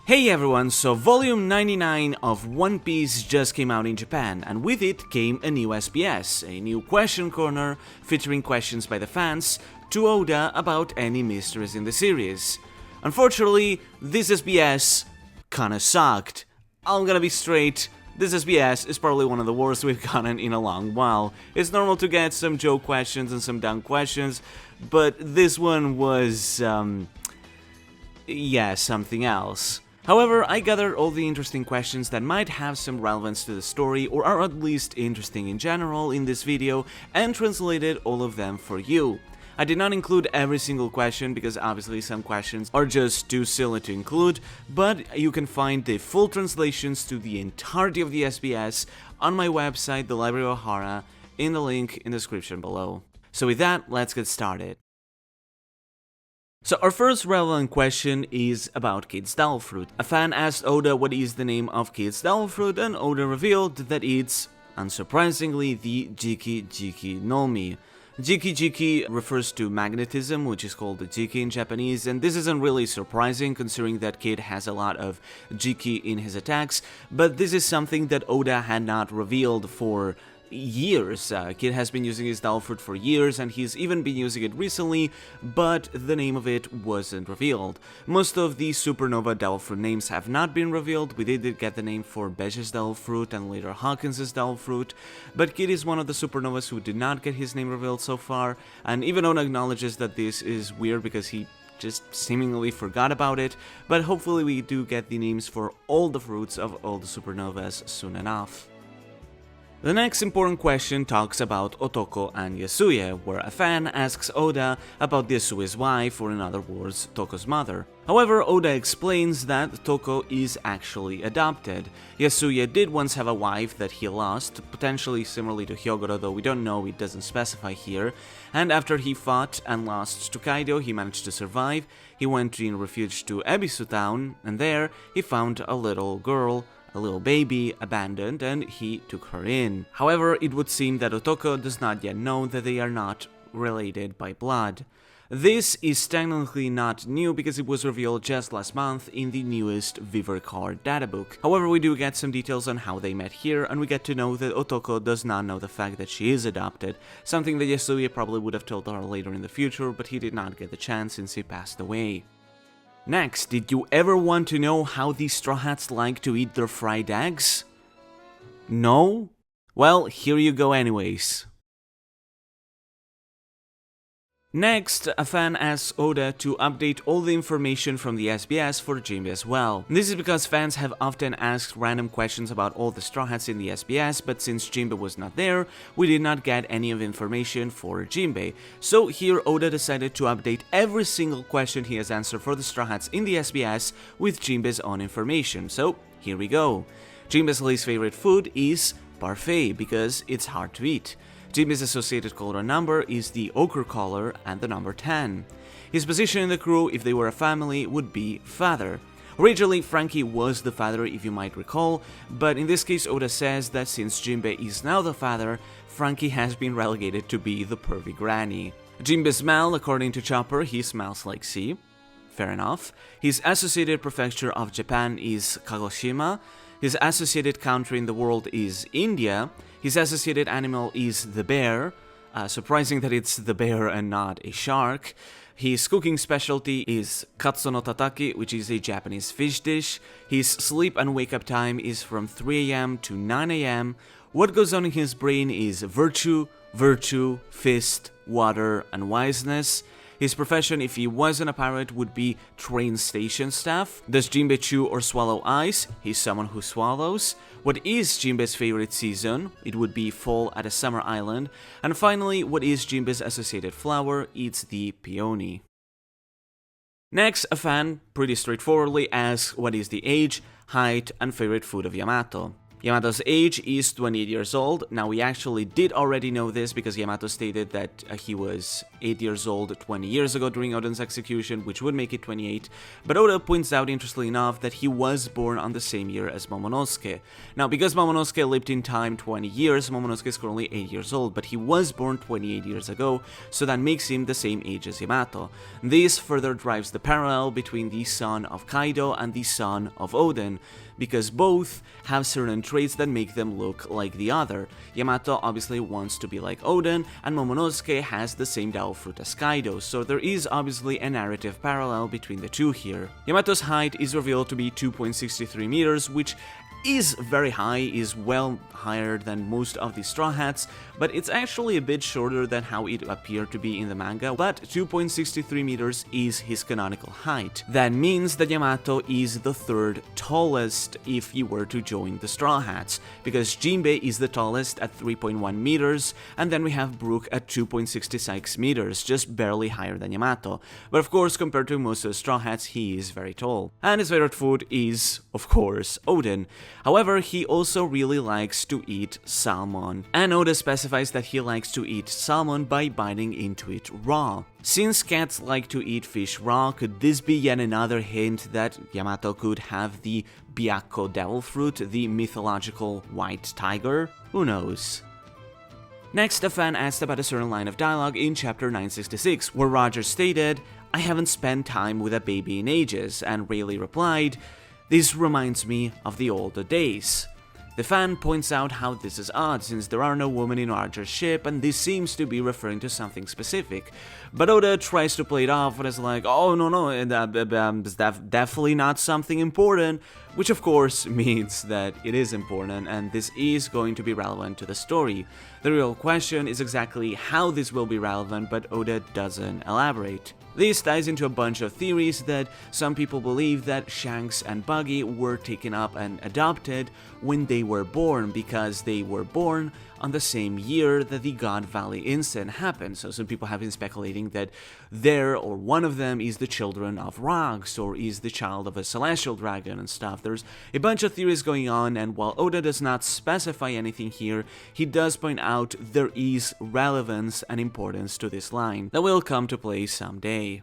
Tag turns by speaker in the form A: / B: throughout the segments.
A: Hey everyone, so volume 99 of One Piece just came out in Japan, and with it came a new SBS, a new question corner featuring questions by the fans to Oda about any mysteries in the series. Unfortunately, this SBS kinda sucked. I'm gonna be straight, this SBS is probably one of the worst we've gotten in a long while. It's normal to get some joke questions and some dumb questions, but this one was, something else. However, I gathered all the interesting questions that might have some relevance to the story or are at least interesting in general in this video and translated all of them for you. I did not include every single question because obviously some questions are just too silly to include, but you can find the full translations to the entirety of the SBS on my website, the Library of Ohara, in the link in the description below. So with that, let's get started. So our first relevant question is about Kid's Devil Fruit. A fan asked Oda what is the name of Kid's Devil Fruit, and Oda revealed that it's, unsurprisingly, the Jiki Jiki no Mi. Jiki Jiki refers to magnetism, which is called the Jiki in Japanese, and this isn't really surprising considering that Kid has a lot of Jiki in his attacks, but this is something that Oda had not revealed for years. Kid has been using his Devil Fruit for years, and he's even been using it recently, but the name of it wasn't revealed. Most of the Supernova Devil Fruit names have not been revealed. We did get the name for Besh's Devil Fruit and later Hawkins' Devil Fruit, but Kid is one of the Supernovas who did not get his name revealed so far, and even Oda acknowledges that this is weird because he just seemingly forgot about it, but hopefully we do get the names for all the fruits of all the Supernovas soon enough. The next important question talks about O-Toko and Yasuye, where a fan asks Oda about Yasuye's wife, or in other words, Toko's mother. However, Oda explains that Toko is actually adopted. Yasuye did once have a wife that he lost, potentially similarly to Hyogoro, though we don't know, it doesn't specify here, and after he fought and lost to Kaido, he managed to survive. He went in refuge to Ebisu Town, and there he found a little girl, a little baby, abandoned, and he took her in. However, it would seem that O-Toko does not yet know that they are not related by blood. This is technically not new because it was revealed just last month in the newest Viver Card databook. However, we do get some details on how they met here, and we get to know that O-Toko does not know the fact that she is adopted, something that Yasuye probably would have told her later in the future, but he did not get the chance since he passed away. Next, did you ever want to know how these Straw Hats like to eat their fried eggs? No? Well, here you go anyways. Next, a fan asks Oda to update all the information from the SBS for Jinbe as well. This is because fans have often asked random questions about all the Straw Hats in the SBS, but since Jinbe was not there, we did not get any of the information for Jinbe. So here Oda decided to update every single question he has answered for the Straw Hats in the SBS with Jinbe's own information. So here we go. Jinbe's least favorite food is parfait because it's hard to eat. Jinbe's associated color number is the ochre color and the number 10. His position in the crew, if they were a family, would be father. Originally, Frankie was the father, if you might recall, but in this case Oda says that since Jinbe is now the father, Frankie has been relegated to be the pervy granny. Jinbe's smell, according to Chopper, he smells like sea. Fair enough. His associated prefecture of Japan is Kagoshima. His associated country in the world is India. His associated animal is the bear. Surprising that it's the bear and not a shark. His cooking specialty is katsu no tataki, which is a Japanese fish dish. His sleep and wake up time is from 3 AM to 9 AM. What goes on in his brain is virtue, fist, water, and wiseness. His profession, if he wasn't a pirate, would be train station staff. Does Jinbe chew or swallow ice? He's someone who swallows. What is Jinbe's favorite season? It would be fall at a summer island. And finally, what is Jinbe's associated flower? It's the peony. Next, a fan, pretty straightforwardly, asks what is the age, height, and favorite food of Yamato. Yamato's age is 28 years old. Now, we actually did already know this because Yamato stated that he was 8 years old 20 years ago during Oden's execution, which would make it 28, but Oda points out, interestingly enough, that he was born on the same year as Momonosuke. Now, because Momonosuke lived in time 20 years, Momonosuke is currently 8 years old, but he was born 28 years ago, so that makes him the same age as Yamato. This further drives the parallel between the son of Kaido and the son of Oden, because both have certain traits that make them look like the other. Yamato obviously wants to be like Oden, and Momonosuke has the same Devil Fruit as Kaido, so there is obviously a narrative parallel between the two here. Yamato's height is revealed to be 2.63 meters, which is very high, is well higher than most of the Straw Hats, but it's actually a bit shorter than how it appeared to be in the manga, but 2.63 meters is his canonical height. That means that Yamato is the third tallest if he were to join the Straw Hats, because Jinbe is the tallest at 3.1 meters, and then we have Brook at 2.66 meters, just barely higher than Yamato. But of course, compared to most of the Straw Hats, he is very tall. And his favorite food is, of course, Oden. However, he also really likes to eat salmon, and Oda specifies that he likes to eat salmon by biting into it raw. Since cats like to eat fish raw, could this be yet another hint that Yamato could have the Byakko Devil Fruit, the mythological white tiger? Who knows? Next, a fan asked about a certain line of dialogue in chapter 966, where Roger stated, "I haven't spent time with a baby in ages," and Rayleigh replied, "This reminds me of the older days." The fan points out how this is odd, since there are no women in Roger's ship, and this seems to be referring to something specific. But Oda tries to play it off and is like, "Oh, no, it's definitely not something important," which of course means that it is important, and this is going to be relevant to the story. The real question is exactly how this will be relevant, but Oda doesn't elaborate. This ties into a bunch of theories that some people believe that Shanks and Buggy were taken up and adopted when they were born, because they were born on the same year that the God Valley incident happened. So some people have been speculating that one of them is the children of Rox, or is the child of a celestial dragon and stuff. There's a bunch of theories going on, and while Oda does not specify anything here, he does point out there is relevance and importance to this line that will come to play someday.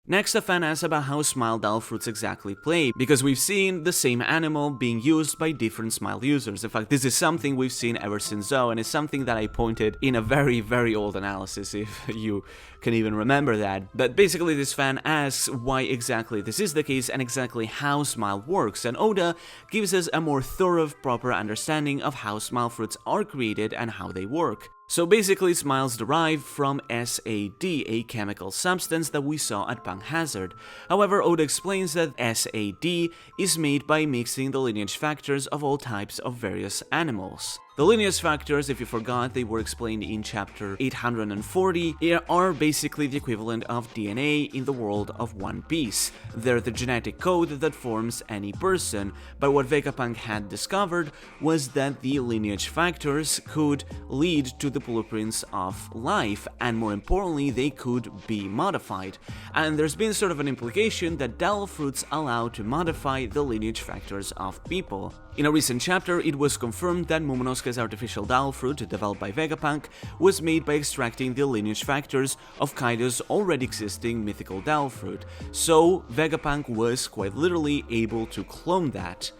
A: Next, a fan asks about how Smile Devil Fruits exactly play, because we've seen the same animal being used by different Smile users. In fact, this is something we've seen ever since Zo, and it's something that I pointed in a very, very old analysis, if you can even remember that. But basically, this fan asks why exactly this is the case and exactly how Smile works, and Oda gives us a more thorough, proper understanding of how Smile Fruits are created and how they work. So basically, smiles derive from SAD, a chemical substance that we saw at Punk Hazard. However, Oda explains that SAD is made by mixing the lineage factors of all types of various animals. The lineage factors, if you forgot, they were explained in chapter 840, are basically the equivalent of DNA in the world of One Piece. They're the genetic code that forms any person, but what Vegapunk had discovered was that the lineage factors could lead to the blueprints of life, and more importantly, they could be modified. And there's been sort of an implication that Devil Fruits allow to modify the lineage factors of people. In a recent chapter, it was confirmed that Momonosuke's artificial Devil Fruit, developed by Vegapunk, was made by extracting the lineage factors of Kaido's already existing mythical Devil Fruit, so Vegapunk was quite literally able to clone that.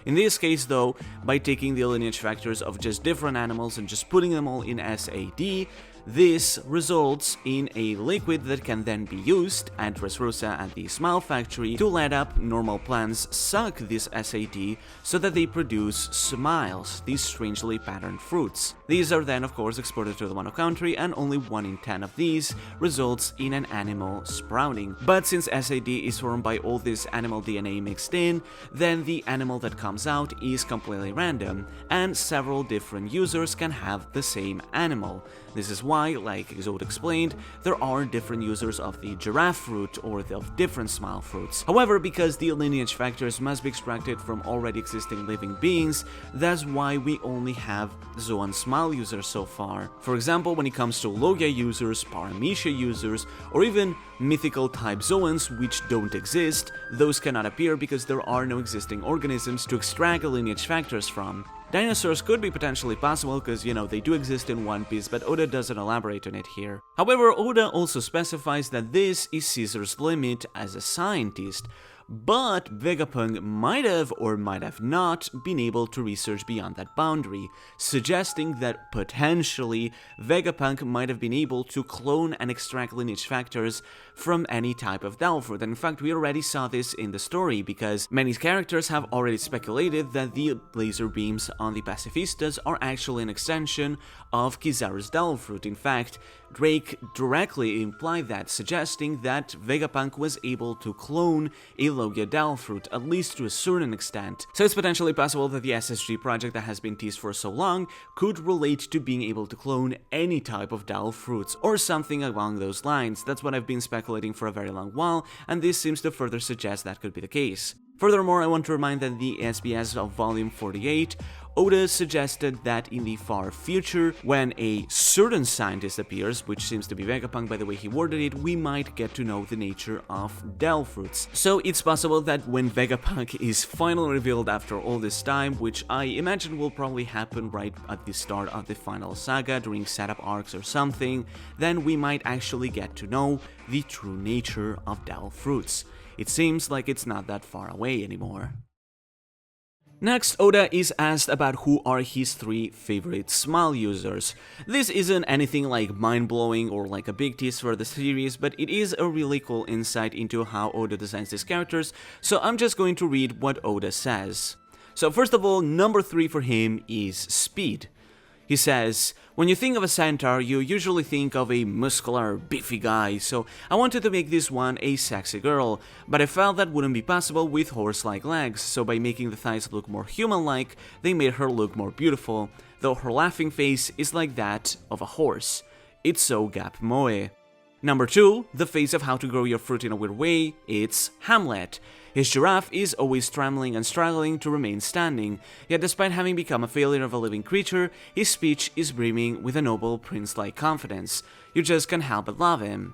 A: In this case though, by taking the lineage factors of just different animals and just putting them all in SAD, this results in a liquid that can then be used at Dressrosa at the Smile Factory to let up normal plants suck this SAD so that they produce smiles, these strangely patterned fruits. These are then of course exported to the Wano country, and only 1 in 10 of these results in an animal sprouting. But since SAD is formed by all this animal DNA mixed in, then the animal that comes out is completely random, and several different users can have the same animal. This is why, like Oda explained, there are different users of the giraffe fruit or of different smile fruits. However, because the lineage factors must be extracted from already existing living beings, that's why we only have Zoan smile users so far. For example, when it comes to Logia users, Paramecia users, or even mythical type Zoans which don't exist, those cannot appear because there are no existing organisms to extract lineage factors from. Dinosaurs could be potentially possible because, they do exist in One Piece, but Oda doesn't elaborate on it here. However, Oda also specifies that this is Caesar's limit as a scientist, but Vegapunk might have or might have not been able to research beyond that boundary, suggesting that potentially Vegapunk might have been able to clone and extract lineage factors from any type of devil fruit. And in fact, we already saw this in the story because many characters have already speculated that the laser beams on the pacifistas are actually an extension of Kizaru's devil fruit. In fact, Drake directly implied that, suggesting that Vegapunk was able to clone a Logia devil fruit, at least to a certain extent. So it's potentially possible that the SSG project that has been teased for so long could relate to being able to clone any type of devil fruits, or something along those lines. That's what I've been speculating for a very long while, and this seems to further suggest that could be the case. Furthermore, I want to remind that the SBS of Volume 48, Oda suggested that in the far future, when a certain scientist appears, which seems to be Vegapunk by the way he worded it, we might get to know the nature of devil fruits. So it's possible that when Vegapunk is finally revealed after all this time, which I imagine will probably happen right at the start of the final saga, during setup arcs or something, then we might actually get to know the true nature of devil fruits. It seems like it's not that far away anymore. Next, Oda is asked about who are his 3 favorite smile users. This isn't anything like mind-blowing or like a big tease for the series, but it is a really cool insight into how Oda designs these characters, so I'm just going to read what Oda says. So first of all, number 3 for him is speed. He says, when you think of a centaur, you usually think of a muscular, beefy guy, so I wanted to make this one a sexy girl, but I felt that wouldn't be possible with horse-like legs, so by making the thighs look more human-like, they made her look more beautiful, though her laughing face is like that of a horse. It's so gap moe. Number 2, the face of how to grow your fruit in a weird way, it's Hamlet. His giraffe is always trembling and struggling to remain standing, yet despite having become a failure of a living creature, his speech is brimming with a noble prince-like confidence. You just can't help but love him.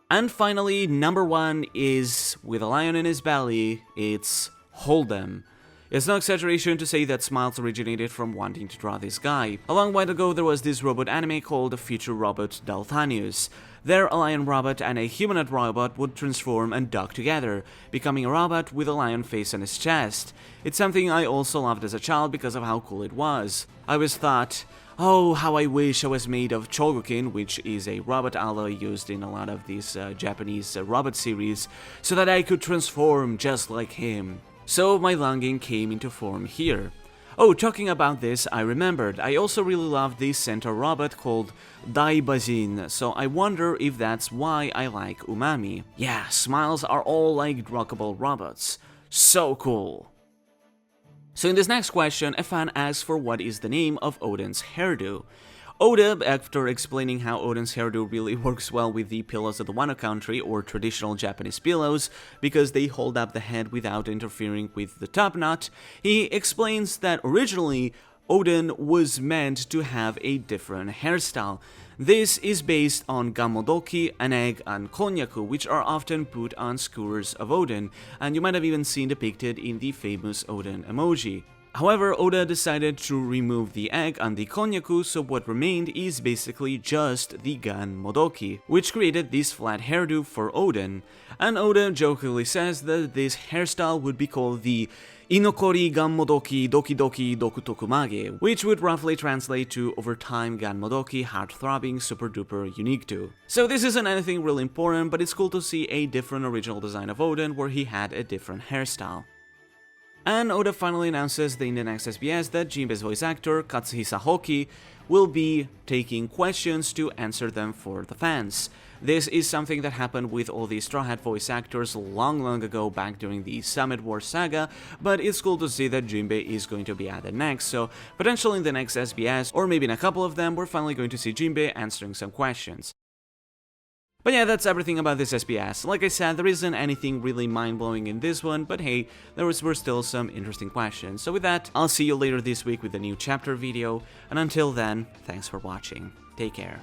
A: And finally, number 1 is, with a lion in his belly, it's Hold'em. It's no exaggeration to say that Smiles originated from wanting to draw this guy. A long while ago there was this robot anime called Future Robot Dalthanius. There, a lion robot and a humanoid robot would transform and dock together, becoming a robot with a lion face on his chest. It's something I also loved as a child because of how cool it was. I always thought, oh, how I wish I was made of Chogokin, which is a robot alloy used in a lot of these Japanese robot series, so that I could transform just like him. So my longing came into form here. Oh, talking about this, I remembered, I also really loved this centaur robot called Daibazin, so I wonder if that's why I like Umami. Yeah, Smiles are all like druggable robots. So cool! So in this next question, a fan asks for what is the name of Oden's hairdo. Oda, after explaining how Oden's hairdo really works well with the pillows of the Wano country, or traditional Japanese pillows, because they hold up the head without interfering with the top knot, he explains that originally Oden was meant to have a different hairstyle. This is based on Gammodoki, an egg, and Konnyaku, which are often put on skewers of Oden, and you might have even seen depicted in the famous Oden emoji. However, Oda decided to remove the egg and the Konnyaku, so what remained is basically just the Gan Modoki, which created this flat hairdo for Oden. And Oda jokingly says that this hairstyle would be called the Inokori Gan Modoki Doki Doki Dokutokumage, which would roughly translate to over time Gan Modoki heart-throbbing super duper unique to. So this isn't anything really important, but it's cool to see a different original design of Oden where he had a different hairstyle. And Oda finally announces in the next SBS that Jinbe's voice actor, Katsuhisa Hoki, will be taking questions to answer them for the fans. This is something that happened with all the Straw Hat voice actors long ago back during the Summit War saga, but it's cool to see that Jinbe is going to be added next, so potentially in the next SBS, or maybe in a couple of them, we're finally going to see Jinbe answering some questions. But yeah, that's everything about this SBS. Like I said, there isn't anything really mind-blowing in this one, but hey, there were still some interesting questions. So with that, I'll see you later this week with a new chapter video, and until then, thanks for watching. Take care.